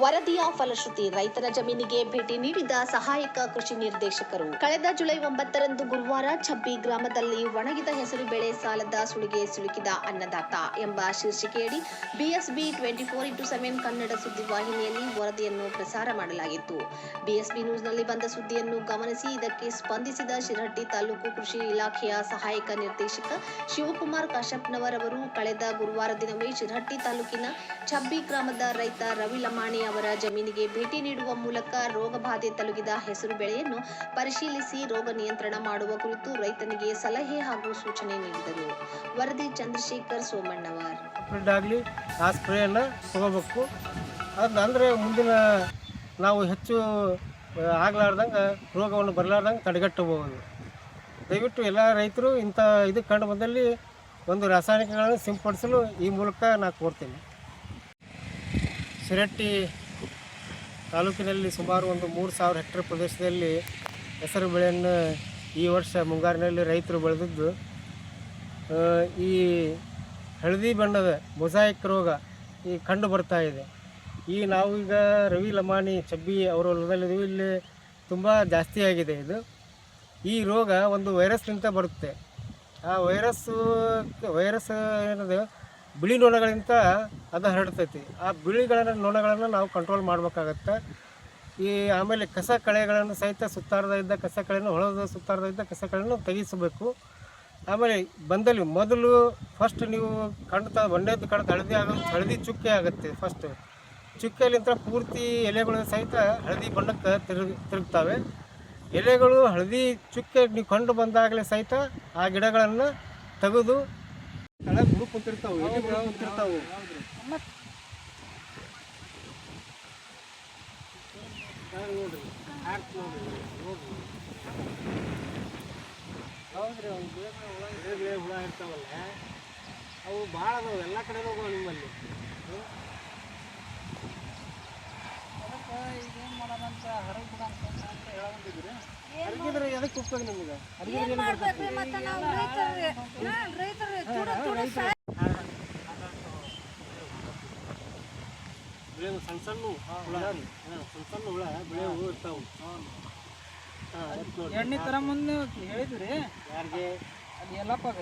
ವರದಿಯ ಫಲಶ್ರುತಿ ರೈತರ ಜಮೀನಿಗೆ ಭೇಟಿ ನೀಡಿದ ಸಹಾಯಕ ಕೃಷಿ ನಿರ್ದೇಶಕರು. ಕಳೆದ ಜುಲೈ 9ರಂದು ಗುರುವಾರ ಛಬ್ಬಿ ಗ್ರಾಮದಲ್ಲಿ ಒಣಗಿದ ಹೆಸರು ಬೆಳೆ ಸಾಲದ ಸುಳಿಗೆ ಸಿಲುಕಿದ ಅನ್ನದಾತ ಎಂಬ ಶೀರ್ಷಿಕೆಯಡಿ ಬಿಎಸ್ಬಿ 24x7 ಕನ್ನಡ ಸುದ್ದಿವಾಹಿನಿಯಲ್ಲಿ ವರದಿಯನ್ನು ಪ್ರಸಾರ ಮಾಡಲಾಗಿತ್ತು. ಬಿಎಸ್ಬಿ ನ್ಯೂಸ್ನಲ್ಲಿ ಬಂದ ಸುದ್ದಿಯನ್ನು ಗಮನಿಸಿ ಇದಕ್ಕೆ ಸ್ಪಂದಿಸಿದ ಶಿರಹಟ್ಟಿ ತಾಲೂಕು ಕೃಷಿ ಇಲಾಖೆಯ ಸಹಾಯಕ ನಿರ್ದೇಶಕ ಶಿವಕುಮಾರ್ ಕಾಶಪ್ಪನವರ್ ಅವರು ಕಳೆದ ಗುರುವಾರ ದಿನವೇ ಶಿರಹಟ್ಟಿ ತಾಲೂಕಿನ ಛಬ್ಬಿ ಗ್ರಾಮದ ರೈತ ರವಿ ಲಮಾಣಿ ಅವರ ಜಮೀನಿಗೆ ಭೇಟಿ ನೀಡುವ ಮೂಲಕ ರೋಗ ಬಾಧೆ ತಲುಗಿದ ಹೆಸರು ಬೆಳೆಯನ್ನು ಪರಿಶೀಲಿಸಿ ರೋಗ ನಿಯಂತ್ರಣ ಮಾಡುವ ಕುರಿತು ರೈತನಿಗೆ ಸಲಹೆ ಹಾಗೂ ಸೂಚನೆ ನೀಡಿದರು. ವರದಿ ಚಂದ್ರಶೇಖರ್ ಸೋಮಣ್ಣವರ್. ಆ ಸ್ಪ್ರೇಯನ್ನು ತಗೋಬೇಕು. ಅದಂದರೆ ಮುಂದಿನ ನಾವು ಹೆಚ್ಚು ಆಗಲಾರ್ದಂಗೆ ರೋಗವನ್ನು ಬರಲಾರ್ದಂಗೆ ತಡೆಗಟ್ಟಬಹುದು. ದಯವಿಟ್ಟು ಎಲ್ಲ ರೈತರು ಇಂಥ ಇದು ಕಂಡು ಬಂದಲ್ಲಿ ಒಂದು ರಾಸಾಯನಿಕಗಳನ್ನು ಸಿಂಪಡಿಸಲು ಈ ಮೂಲಕ ನಾನು ಕೋರ್ತೀನಿ. ಶಿರಹಟ್ಟಿ ತಾಲೂಕಿನಲ್ಲಿ ಸುಮಾರು ಒಂದು 3000 ಹೆಕ್ಟೇರ್ ಪ್ರದೇಶದಲ್ಲಿ ಹೆಸರು ಬೆಳೆಯನ್ನು ಈ ವರ್ಷ ಮುಂಗಾರಿನಲ್ಲಿ ರೈತರು ಬೆಳೆದಿದ್ದು, ಈ ಹಳದಿ ಬಣ್ಣದ ಮೊಸಾಯಿಕ್ ರೋಗ ಈ ಕಂಡು ಬರ್ತಾ ಇದೆ. ನಾವೀಗ ರವಿ ಲಮಾಣಿ ಛಬ್ಬಿ ಅವರ ಹೊಲದಲ್ಲಿದ್ದೀವಿ. ಇಲ್ಲಿ ತುಂಬ ಜಾಸ್ತಿ ಆಗಿದೆ ಇದು. ಈ ರೋಗ ಒಂದು ವೈರಸ್ನಿಂದ ಬರುತ್ತೆ. ಆ ವೈರಸ್ ಏನದು ಬಿಳಿ ನೊಣಗಳಿಂದ ಅದು ಹರಡ್ತೈತಿ. ಆ ನೊಣಗಳನ್ನು ನಾವು ಕಂಟ್ರೋಲ್ ಮಾಡಬೇಕಾಗತ್ತೆ. ಆಮೇಲೆ ಕಸ ಕಳೆಗಳನ್ನು ಸಹಿತ ಸುತ್ತಾರದ ಕಸ ಕಳೆಯನ್ನು ಹೊಲದ ಸುತ್ತಾರದ ಕಸ ಕಳೆಯನ್ನು ತೆಗಿಸಬೇಕು. ಆಮೇಲೆ ಬಂದಲ್ಲಿ ಮೊದಲು ಫಸ್ಟ್ ನೀವು ಒಂದೇದು ಕಡ್ದು ಹಳದಿ ಚುಕ್ಕೆ ಆಗುತ್ತೆ. ಫಸ್ಟ್ ಚುಕ್ಕೆಯಲ್ಲಿಂದ ಪೂರ್ತಿ ಎಲೆಗಳು ಸಹಿತ ಹಳದಿ ಬಣ್ಣಕ್ಕೆ ತಿರುಗ್ತವೆ. ಎಲೆಗಳು ಹಳದಿ ಚುಕ್ಕೆ ನೀವು ಕಂಡು ಬಂದಾಗಲೇ ಸಹಿತ ಆ ಗಿಡಗಳನ್ನು ತೆಗೆದು ಕೆಳಗೆ ಹುಡುಕ್ ಕುಂತಿರ್ತಾವೆ, ಎಲೆ ಹುಡುಕ್ ಕುಂತಿರ್ತಾವೆ. ನೋಡ್ರಿ ಹೌದ್ರಿ, ಅವ್ನು ಗಿಡ ಹುಳ ಇರ್ತಾವಲ್ಲ ಅವು ಭಾಳ ಅದಾವೆ, ಎಲ್ಲ ಕಡೆನೂ ಹೋಗವು ನಿಮ್ಮಲ್ಲಿ. ಅದಕ್ಕೆ ಈಗೇನು ಮಾಡೋದಂತ ಹರಗಿ ಬಿಡ ಅಂತ ಹೇಳಂತಿದ್ರಿ. ಹರಗಿದ್ರೆ ಎದಕ್ಕೆ ಉಪಯೋಗ ನಿಮ್ಗೆ? ಹರಗಿದ್ರೆ ಸಣ್ಣ ಸಣ್ಣ ಹುಳ ಬೆಳೆವು ಇರ್ತಾವೆ. ಎಣ್ಣೆ ತರ ಮುಂದೆ ಹೇಳಿದ್ರಿ ಯಾರಿಗೆ? ಅದು ಎಲ್ಲಪ್ಪಾಗ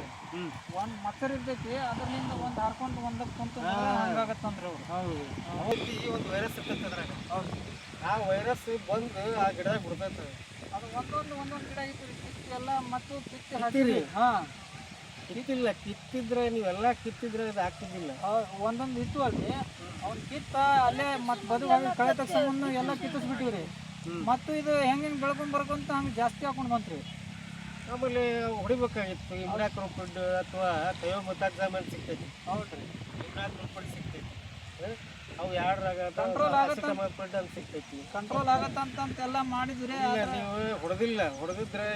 ಒಂದು ಮಕ್ಕರ್ ಇರ್ತೈತಿ, ಅದರಿಂದ ಒಂದು ಹಾರ್ಕೊಂಡು ಒಂದಕ್ಕೆ ಕುಂತು ಹಂಗಾಗತ್ತಂದ್ರೆ ಅವ್ರು. ಹೌದು, ಈ ಒಂದು ವೈರಸ್ ಇರ್ತೈತೆ ಅದ್ರಾಗ. ಹೌದು, ಆ ವೈರಸ್ ಬಂದು ಆ ಗಿಡ ಬಿಡ್ತೈತೆ. ಅದು ಒಂದೊಂದು ಗಿಡ ಇತ್ತು ಕಿತ್ತೆಲ್ಲ ಮತ್ತು ಕಿತ್ತಿ ಹಾಕಿರಿ. ಹಾಂ, ಕಿತ್ತಿಲ್ಲ. ಕಿತ್ತಿದ್ರೆ ನೀವೆಲ್ಲ ಕಿತ್ತಿದ್ರೆ ಅದು ಆಗ್ತಿದ್ದಿಲ್ಲ. ಒಂದೊಂದು ಇತ್ತು ಅಲ್ಲಿ, ಅವ್ನು ಕಿತ್ತ ಅಲ್ಲೇ ಮತ್ತು ಬದುವಾಗಿ ಕಳೆ ತಕ್ಷಣ ಎಲ್ಲ ಕಿತ್ತಿಸ್ಬಿಟ್ಟಿವ್ರಿ. ಮತ್ತು ಇದು ಹೆಂಗೆ ಬೆಳ್ಕೊಂಡ್ ಹಂಗೆ ಜಾಸ್ತಿ ಹಾಕೊಂಡು ಬಂತ್ರಿ. ಆಮೇಲೆ ಹೊಡಿಬೇಕಾಗಿತ್ತು ಇಮ್ರಾಕ್ರೋಪಿಡ್ ಅಥವಾ ಥಯೋಮೆಥಾಕ್ಸಾಮಿನ್ ಸಿಗ್ತೈತಿ. ಹೌದು ರೀ, ಇಮ್ರಾಕ್ರೋಪಿಡ್ ಸಿಗ್ತೈತಿ. ಅವು ಯಾರಾಗ ಕಂಟ್ರೋಲ್ ಆಗತ್ತೆ ಸಿಗ್ತೈತಿ. ಕಂಟ್ರೋಲ್ ಆಗತ್ತಂತೆಲ್ಲ ಮಾಡಿದ್ರೆ ನೀವು ಹೊಡೆದಿದ್ರೆ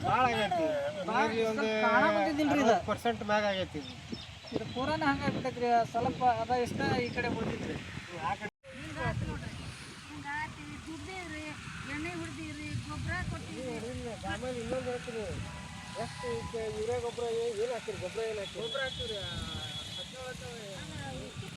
ಭಾಳ ಆಗೈತಿ. ಒಂದು 1% ಮ್ಯಾಗ ಆಗೈತಿ. ಇದು ಪೂರಾನ ಹಂಗಾಗ್ಬಿಟ್ಟೈತ್ರಿ. ಸ್ವಲ್ಪ ಅದ ಇಷ್ಟ ಈ ಕಡೆ ಉಳಿದಿದ್ರಿ. ಆ ಕಡೆ ಆಮೇಲೆ ಇನ್ನೊಂದು ಹೇಳ್ತೀನಿ, ಎಷ್ಟು ಯೂರಿಯಾ ಗೊಬ್ಬರ ಏನು ಹಾಕಿರಿ? ಗೊಬ್ಬರ ಏನು ಹಾಕಿ? ಗೊಬ್ಬರ ಹಾಕಿರಿ